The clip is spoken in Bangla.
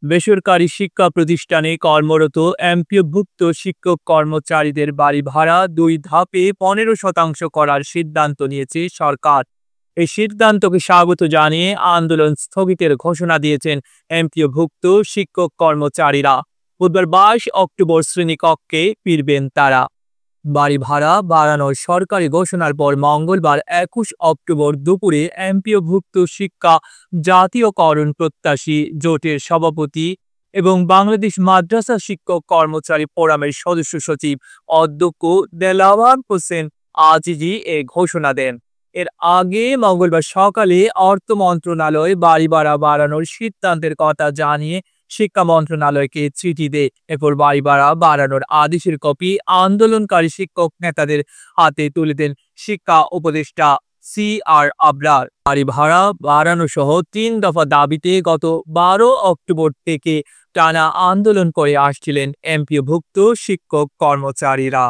বেসরকারি শিক্ষা প্রতিষ্ঠানে কর্মরত এমপিওভুক্ত শিক্ষক কর্মচারীদের বাড়ি ভাড়া 2 ধাপে 15% করার সিদ্ধান্ত নিয়েছে সরকার। এই সিদ্ধান্তকে স্বাগত জানিয়ে আন্দোলন স্থগিতের ঘোষণা দিয়েছেন এমপিওভুক্ত শিক্ষক কর্মচারীরা। বুধবার 22 অক্টোবর শ্রেণীকক্ষে ফিরবেন তারা। বাড়ি ভাড়া বাড়ানোর সরকারি ঘোষণার পর মঙ্গলবার 21 অক্টোবর দুপুরে এমপিওভুক্ত শিক্ষা জাতীয়করণ প্রত্যাশী জোটের সভাপতি এবং বাংলাদেশ মাদ্রাসা শিক্ষক কর্মচারী ফোরামের সদস্য সচিব অধ্যক্ষ দেলাওয়ার হোসেন আজিজি এ ঘোষণা দেন। এর আগে মঙ্গলবার সকালে অর্থ মন্ত্রণালয় বাড়ি ভাড়া বাড়ানোর সিদ্ধান্তের কথা জানিয়ে শিক্ষা মন্ত্রণালয়কে চিঠি দেয়। এরপর বাড়ি ভাড়া বাড়ানোর আদেশের কপি আন্দোলনকারী শিক্ষক নেতাদের হাতে তুলে দেন শিক্ষা উপদেষ্টা CR আবরার। বাড়ি ভাড়া বাড়ানো সহ 3 দফা দাবিতে গত 12 অক্টোবর থেকে টানা আন্দোলন করে আসছিলেন এমপিওভুক্ত শিক্ষক কর্মচারীরা।